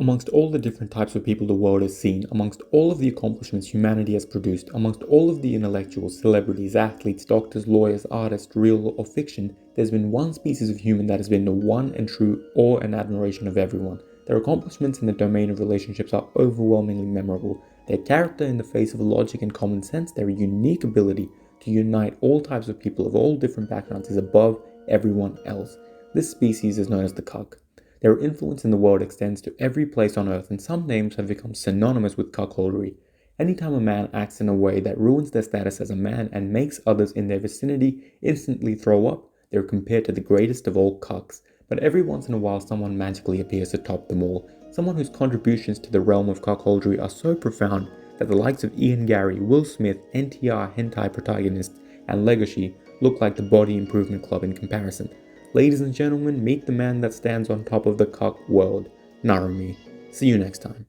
Amongst all the different types of people the world has seen, amongst all of the accomplishments humanity has produced, amongst all of the intellectuals, celebrities, athletes, doctors, lawyers, artists, real or fiction, there's been one species of human that has been the one and true awe and admiration of everyone. Their accomplishments in the domain of relationships are overwhelmingly memorable. Their character in the face of logic and common sense, their unique ability to unite all types of people of all different backgrounds is above everyone else. This species is known as the cuck. Their influence in the world extends to every place on earth, and some names have become synonymous with cuckoldry. Anytime a man acts in a way that ruins their status as a man and makes others in their vicinity instantly throw up, they're compared to the greatest of all cucks. But every once in a while someone magically appears to top them all, someone whose contributions to the realm of cuckoldry are so profound that the likes of Ian Gary, Will Smith, NTR hentai protagonists, and Legacy look like the Body Improvement Club in comparison. Ladies and gentlemen, meet the man that stands on top of the cuck world, Narumi. See you next time.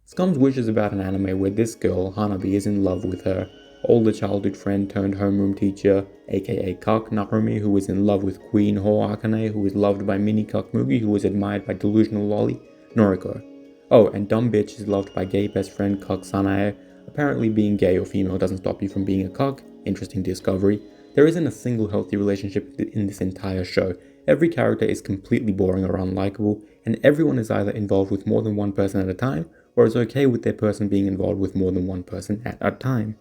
Scum's Wish is about an anime where this girl, Hanabi, is in love with her older childhood friend turned homeroom teacher, aka cuck Narumi, who is in love with Queen Ho Akane, who is loved by mini cuck Mugi, who is admired by delusional lolly, Noriko. Oh, and dumb bitch is loved by gay best friend cuck Sanae. Apparently being gay or female doesn't stop you from being a cuck. Interesting discovery. There isn't a single healthy relationship in this entire show. Every character is completely boring or unlikable, and everyone is either involved with more than one person at a time, or is okay with their person being involved with more than one person at a time.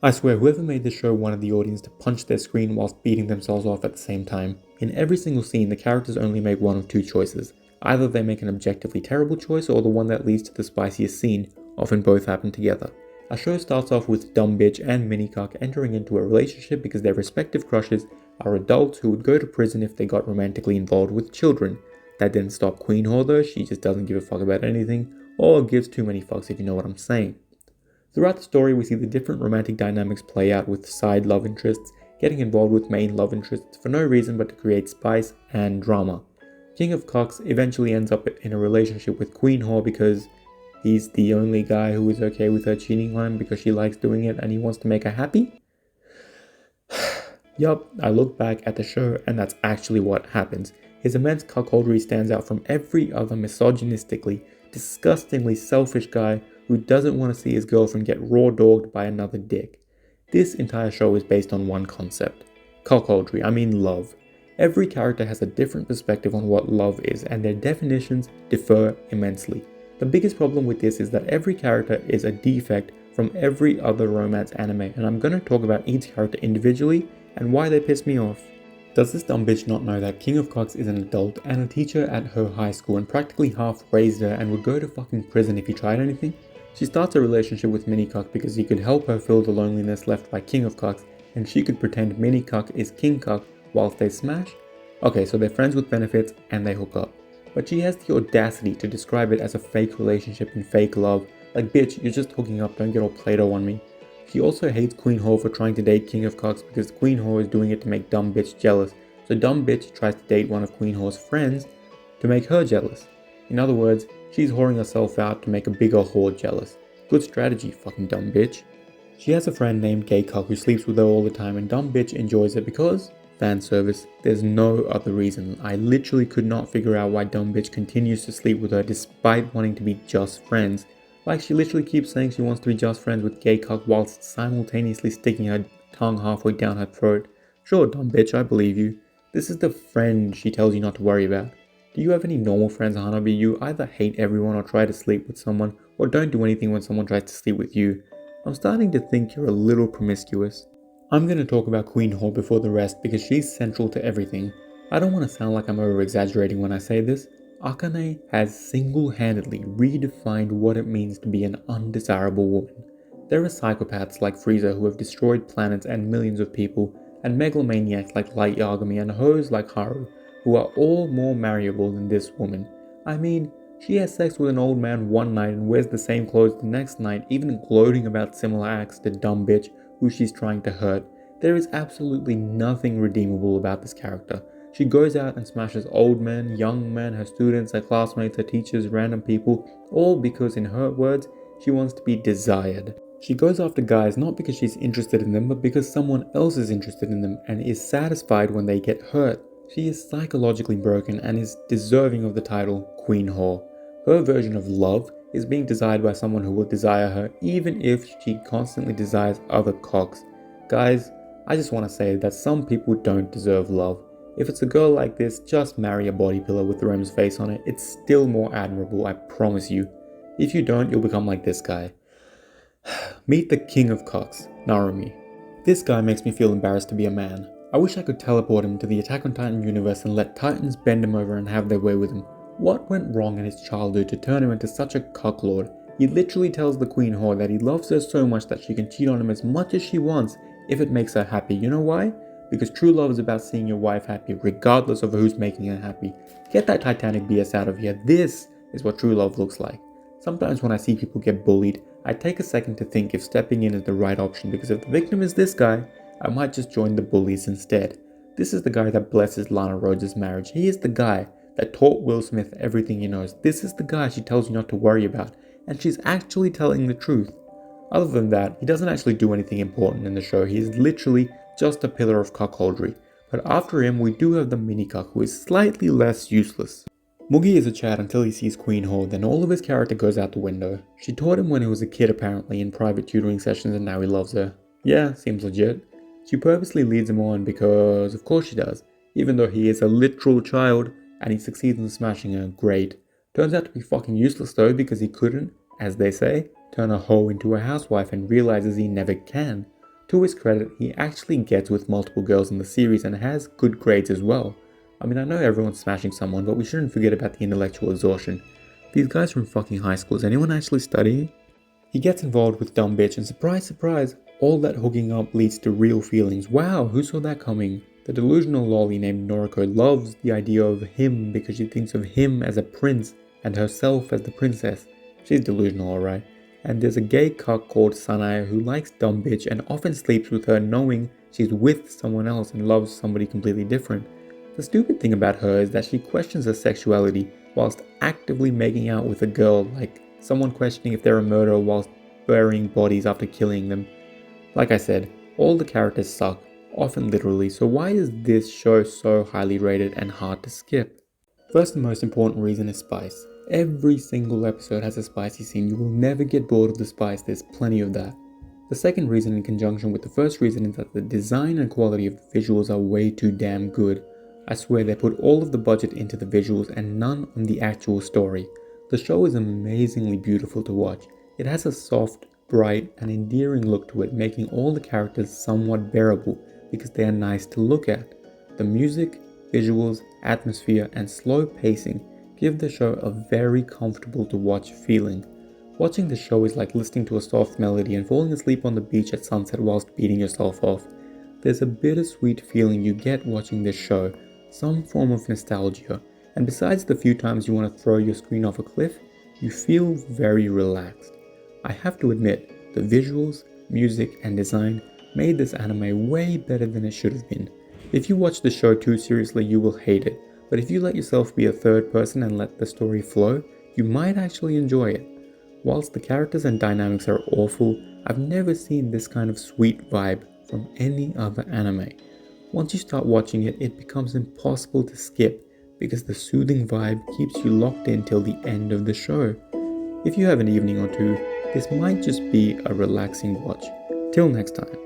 I swear whoever made this show wanted the audience to punch their screen whilst beating themselves off at the same time. In every single scene, the characters only make one of two choices. Either they make an objectively terrible choice, or the one that leads to the spiciest scene. Often both happen together. Our show starts off with dumb bitch and minicuck entering into a relationship because their respective crushes are adults who would go to prison if they got romantically involved with children. That didn't stop Queen Whore though, she just doesn't give a fuck about anything, or gives too many fucks if you know what I'm saying. Throughout the story we see the different romantic dynamics play out with side love interests getting involved with main love interests for no reason but to create spice and drama. King of Cocks eventually ends up in a relationship with Queen Whore because he's the only guy who is okay with her cheating on him because she likes doing it and he wants to make her happy? Yup, I look back at the show and that's actually what happens. His immense cuckoldry stands out from every other misogynistically, disgustingly selfish guy who doesn't want to see his girlfriend get raw dogged by another dick. This entire show is based on one concept. Cuckoldry, I mean love. Every character has a different perspective on what love is and their definitions differ immensely. The biggest problem with this is that every character is a defect from every other romance anime, and I'm going to talk about each character individually and why they piss me off. Does this dumb bitch not know that King of Cocks is an adult and a teacher at her high school and practically half raised her and would go to fucking prison if he tried anything? She starts a relationship with Mini Cuck because he could help her fill the loneliness left by King of Cocks, and she could pretend Mini Cuck is King Cuck whilst they smash? Okay, so they're friends with benefits and they hook up. But she has the audacity to describe it as a fake relationship and fake love. Like, bitch, you're just hooking up, don't get all Play-Doh on me. She also hates Queen Whore for trying to date King of Cocks because Queen Whore is doing it to make dumb bitch jealous. So dumb bitch tries to date one of Queen Whore's friends to make her jealous. In other words, she's whoring herself out to make a bigger whore jealous. Good strategy, fucking dumb bitch. She has a friend named Gay Cuck who sleeps with her all the time and dumb bitch enjoys it because fan service. There's no other reason. I literally could not figure out why dumb bitch continues to sleep with her despite wanting to be just friends. Like, she literally keeps saying she wants to be just friends with Gay Cuck whilst simultaneously sticking her tongue halfway down her throat. Sure, dumb bitch, I believe you. This is the friend she tells you not to worry about. Do you have any normal friends, Hanabi? You either hate everyone or try to sleep with someone, or don't do anything when someone tries to sleep with you. I'm starting to think you're a little promiscuous. I'm going to talk about Queen Whore before the rest because she's central to everything. I don't want to sound like I'm over-exaggerating when I say this. Akane has single-handedly redefined what it means to be an undesirable woman. There are psychopaths like Frieza who have destroyed planets and millions of people, and megalomaniacs like Light Yagami and hoes like Haru, who are all more marriable than this woman. I mean, she has sex with an old man one night and wears the same clothes the next night, even gloating about similar acts to dumb bitch who she's trying to hurt. There is absolutely nothing redeemable about this character. She goes out and smashes old men, young men, her students, her classmates, her teachers, random people, all because in her words, she wants to be desired. She goes after guys not because she's interested in them, but because someone else is interested in them and is satisfied when they get hurt. She is psychologically broken and is deserving of the title Queen Whore. Her version of love is being desired by someone who will desire her even if she constantly desires other cocks. Guys, I just want to say that some people don't deserve love. If it's a girl like this, just marry a body pillow with Rem's face on it. It's still more admirable, I promise you. If you don't, you'll become like this guy. Meet the king of cocks, Narumi. This guy makes me feel embarrassed to be a man. I wish I could teleport him to the Attack on Titan universe and let Titans bend him over and have their way with him. What went wrong in his childhood to turn him into such a cocklord? He literally tells the Queen Whore that he loves her so much that she can cheat on him as much as she wants if it makes her happy. You know why? Because true love is about seeing your wife happy regardless of who's making her happy. Get that Titanic BS out of here. This is what true love looks like. Sometimes when I see people get bullied, I take a second to think if stepping in is the right option, because if the victim is this guy, I might just join the bullies instead. This is the guy that blesses Lana Rhodes' marriage. He is the guy that taught Will Smith everything he knows. This is the guy she tells you not to worry about, and she's actually telling the truth. Other than that, he doesn't actually do anything important in the show. He is literally just a pillar of cuckoldry. But after him, we do have the mini-cuck, who is slightly less useless. Mugi is a Chad until he sees Queen Whore, then all of his character goes out the window. She taught him when he was a kid apparently in private tutoring sessions, and now he loves her. Yeah, seems legit. She purposely leads him on because of course she does. Even though he is a literal child and he succeeds in smashing her, great. Turns out to be fucking useless though, because he couldn't, as they say, turn a hoe into a housewife, and realizes he never can. To his credit, he actually gets with multiple girls in the series and has good grades as well. I mean, I know everyone's smashing someone, but we shouldn't forget about the intellectual exhaustion. These guys from fucking high school, is anyone actually studying? He gets involved with dumb bitch, and surprise, surprise, all that hooking up leads to real feelings. Wow, who saw that coming? The delusional lolly named Noriko loves the idea of him because she thinks of him as a prince and herself as the princess. She's delusional, alright. And there's a gay cuck called Sanae who likes dumb bitch and often sleeps with her knowing she's with someone else and loves somebody completely different. The stupid thing about her is that she questions her sexuality whilst actively making out with a girl, like someone questioning if they're a murderer whilst burying bodies after killing them. Like I said, all the characters suck, often literally, so why is this show so highly rated and hard to skip? First and most important reason is spice. Every single episode has a spicy scene. You will never get bored of the spice, there's plenty of that. The second reason, in conjunction with the first reason, is that the design and quality of the visuals are way too damn good. I swear they put all of the budget into the visuals and none on the actual story. The show is amazingly beautiful to watch. It has a soft, bright, and endearing look to it, making all the characters somewhat bearable because they are nice to look at. The music, visuals, atmosphere, and slow pacing give the show a very comfortable to watch feeling. Watching the show is like listening to a soft melody and falling asleep on the beach at sunset whilst beating yourself off. There's a bittersweet feeling you get watching this show, some form of nostalgia, and besides the few times you want to throw your screen off a cliff, you feel very relaxed. I have to admit, the visuals, music, and design made this anime way better than it should have been. If you watch the show too seriously, you will hate it, but if you let yourself be a third person and let the story flow, you might actually enjoy it. Whilst the characters and dynamics are awful, I've never seen this kind of sweet vibe from any other anime. Once you start watching it, it becomes impossible to skip because the soothing vibe keeps you locked in till the end of the show. If you have an evening or two, this might just be a relaxing watch. Till next time.